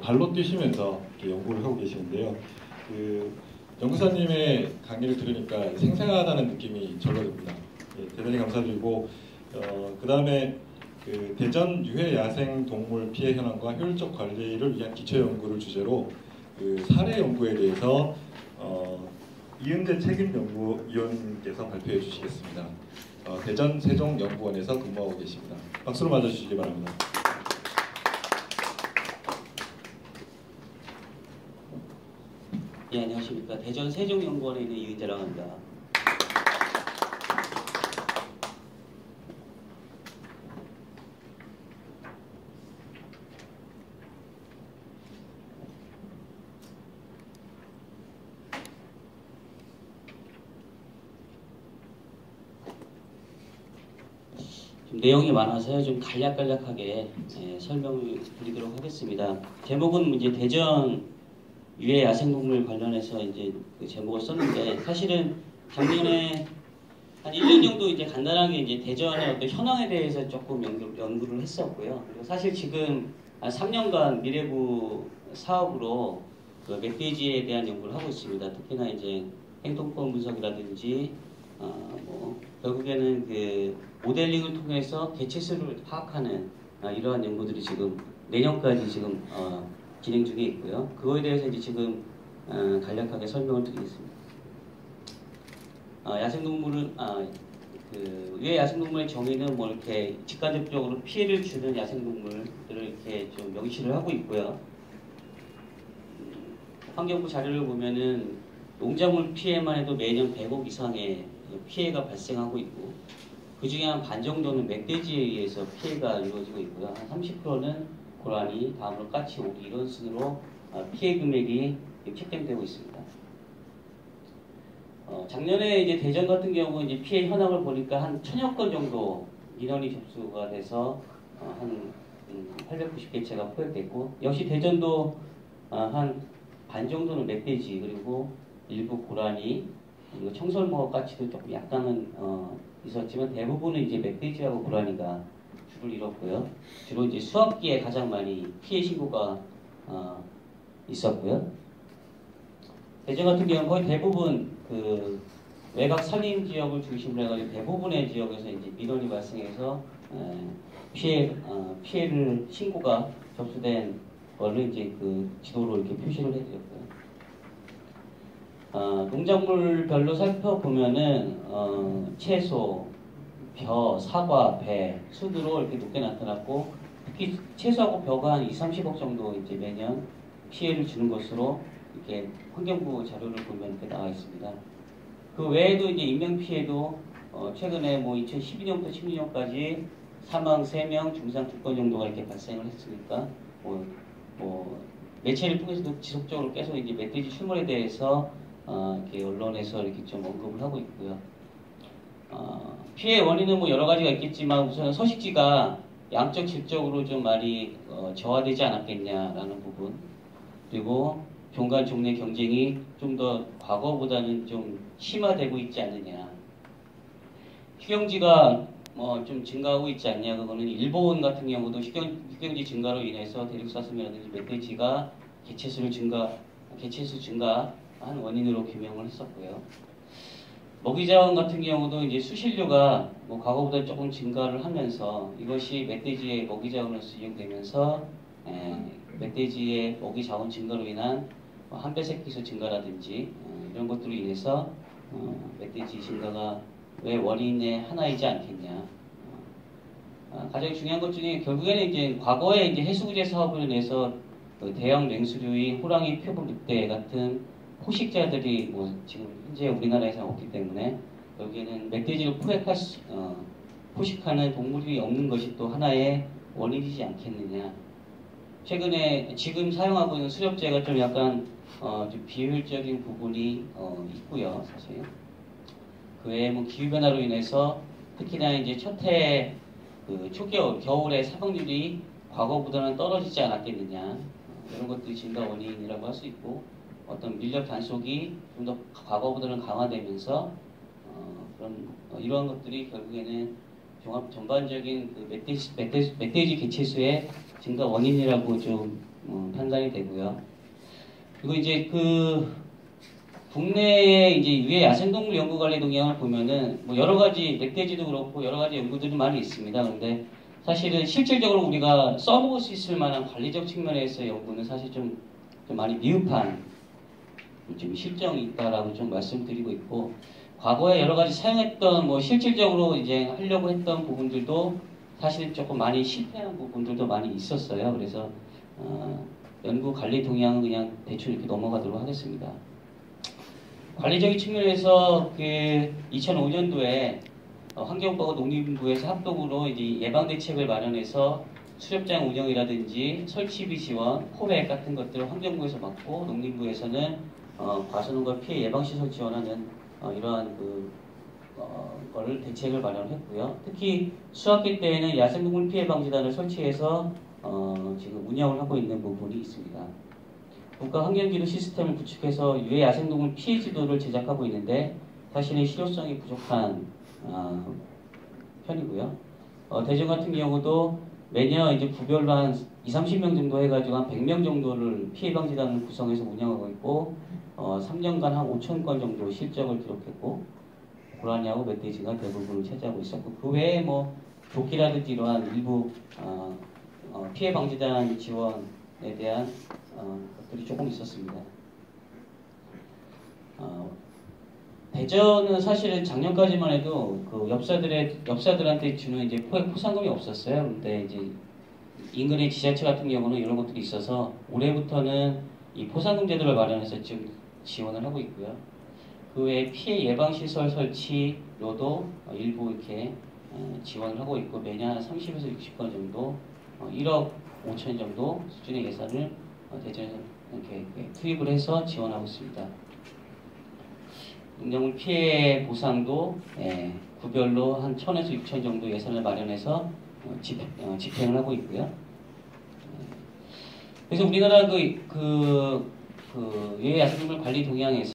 발로 뛰시면서 이렇게 연구를 하고 계시는데요. 그 연구사님의 강의를 들으니까 생생하다는 느낌이 절로 듭니다. 예, 대단히 감사드리고 그 다음에 그 대전 유해 야생 동물 피해 현황과 효율적 관리를 위한 기초 연구를 주제로 그 사례 연구에 대해서 이은재 책임연구위원님께서 발표해 주시겠습니다. 대전 세종연구원에서 근무하고 계십니다. 박수로 맞아주시기 바랍니다. 네, 안녕하십니까. 대전 세종연구원에 있는 이은재라고 합니다. 좀 내용이 많아서요. 좀 간략간략하게 설명을 드리도록 하겠습니다. 제목은 이제 대전 유해 야생동물 관련해서 이제 그 제목을 썼는데, 사실은 작년에 한 1년 정도 이제 간단하게 이제 대전의 어떤 현황에 대해서 조금 연구를 했었고요. 그리고 사실 지금 한 3년간 미래부 사업으로 그 멧돼지에 대한 연구를 하고 있습니다. 특히나 이제 행동권 분석이라든지 결국에는 그 모델링을 통해서 개체수를 파악하는 이러한 연구들이 지금 내년까지 지금 진행 중에 있고요. 그거에 대해서 이제 지금 간략하게 설명을 드리겠습니다. 야생동물은 그 유해 야생동물의 정의는 뭐 이렇게 직간접적으로 피해를 주는 야생동물들을 이렇게 좀 명시를 하고 있고요. 환경부 자료를 보면은 농작물 피해만 해도 매년 100억 이상의 피해가 발생하고 있고, 그 중에 한 반 정도는 멧돼지에 의해서 피해가 이루어지고 있고요. 한 30%는 고라니, 다음으로 까치, 오리 이런 순으로 피해 금액이 책정되고 있습니다. 작년에 이제 대전 같은 경우 이제 피해 현황을 보니까 한 1000여 건 정도 민원이 접수가 돼서 한 890개체가 포획됐고, 역시 대전도 한 반 정도는 멧돼지, 그리고 일부 고라니, 그리고 청설모 까치도 조금 약간은 있었지만 대부분은 이제 멧돼지하고 고라니가 주를 이뤘고요. 주로 이제 수확기에 가장 많이 피해 신고가 있었고요. 대전 같은 경우는 거의 대부분 그 외곽 산림 지역을 중심으로 해가지고 대부분의 지역에서 이제 민원이 발생해서 피해를 신고가 접수된 거를 이제 그 지도로 이렇게 표시를 해드렸고요. 농작물별로 살펴보면은 채소, 벼, 사과, 배 순으로 이렇게 높게 나타났고, 특히 채소하고 벼가 한 20-30억 정도 이제 매년 피해를 주는 것으로 이렇게 환경부 자료를 보면 이렇게 나와 있습니다. 그 외에도 이제 인명 피해도 최근에 뭐 2012년부터 16년까지 사망 3명, 중상 2건 정도가 이렇게 발생을 했으니까 매체를 통해서도 지속적으로 계속 이제 멧돼지 출몰에 대해서 이렇게 언론에서 이렇게 좀 언급을 하고 있고요. 피해 원인은 뭐 여러 가지가 있겠지만 우선 서식지가 양적 질적으로 좀 많이 저하되지 않았겠냐라는 부분, 그리고 종간 종내 경쟁이 좀 더 과거보다는 좀 심화되고 있지 않느냐, 휴경지가 좀 증가하고 있지 않냐. 그거는 일본 같은 경우도 휴경지 증가로 인해서 대륙사슴이라든지 멧돼지가 개체수 증가한 원인으로 규명을 했었고요. 먹이자원 같은 경우도 이제 수신료가 뭐 과거보다 조금 증가를 하면서 이것이 멧돼지의 먹이자원으로서 이용되면서 멧돼지의 먹이자원 증가로 인한 한배 새끼수 증가라든지 이런 것들로 인해서 멧돼지 증가가 왜 원인의 하나이지 않겠냐. 가장 중요한 것 중에 결국에는 이제 과거에 이제 해수구제 사업을 인해서 그 대형 냉수류의 호랑이, 표범, 늑대 같은 포식자들이 뭐 지금 현재 우리나라에서 없기 때문에 여기에는 멧돼지를 포식하는 동물이 없는 것이 또 하나의 원인이지 않겠느냐. 최근에 지금 사용하고 있는 수렵제가 좀 약간 좀 비효율적인 부분이 있고요, 사실. 그 외에 뭐 기후변화로 인해서 특히나 이제 첫해 그 초겨울, 겨울에 사망률이 과거보다는 떨어지지 않았겠느냐. 이런 것들이 증가 원인이라고 할 수 있고, 어떤 민력 단속이 좀 더 과거보다는 강화되면서 이러한 것들이 결국에는 전반적인 그 멧돼지 개체수의 증가 원인이라고 좀 판단이 되고요. 그리고 이제 국내의 이제 유해 야생동물 연구관리 동향을 보면은 뭐 여러 가지 멧돼지도 그렇고 여러 가지 연구들이 많이 있습니다. 근데 사실은 실질적으로 우리가 써먹을 수 있을 만한 관리적 측면에서의 연구는 사실 좀 많이 미흡한 좀 실정이 있다라고 좀 말씀드리고 있고, 과거에 여러 가지 사용했던 뭐 실질적으로 이제 하려고 했던 부분들도 사실은 조금 많이 실패한 부분들도 많이 있었어요. 그래서 연구 관리 동향은 그냥 대충 이렇게 넘어가도록 하겠습니다. 관리적인 측면에서 2005년도에 환경부하고 농림부에서 합동으로 이제 예방 대책을 마련해서 수렵장 운영이라든지 설치비 지원, 포획 같은 것들을 환경부에서 맡고 농림부에서는 과수농가 피해 예방 시설 지원하는 이러한 거를 대책을 마련했고요. 특히 수학기 때에는 야생동물 피해 방지단을 설치해서 지금 운영을 하고 있는 부분이 있습니다. 국가 환경지도 시스템을 구축해서 유해 야생동물 피해 지도를 제작하고 있는데 사실은 실효성이 부족한 편이고요. 대전 같은 경우도 매년 이제 구별로 한 20-30명 정도 해가지고 한 100명 정도를 피해 방지단을 구성해서 운영하고 있고 3년간 한 5,000건 정도 실적을 기록했고 고라니하고 멧돼지가 대부분을 차지하고 있었고, 그 외에 뭐 도끼라든지 이러한 일부 피해 방지단 지원에 대한 것들이 조금 있었습니다. 대전은 사실은 작년까지만 해도 그 엽사들한테 주는 이제 포획 포상금이 없었어요. 근데 이제 인근의 지자체 같은 경우는 이런 것들이 있어서 올해부터는 이 포상금 제도를 마련해서 지금 지원을 하고 있고요. 그 외에 피해 예방 시설 설치로도 일부 이렇게 지원을 하고 있고, 매년 한 30에서 60건 정도 1억 5천 정도 수준의 예산을 대전에서 이렇게 투입을 해서 지원하고 있습니다. 농작물 피해 보상도 구별로 한 1,000에서 6천 정도 예산을 마련해서 집행을 하고 있고요. 그래서 우리나라 유해 야생동물 관리 동향에서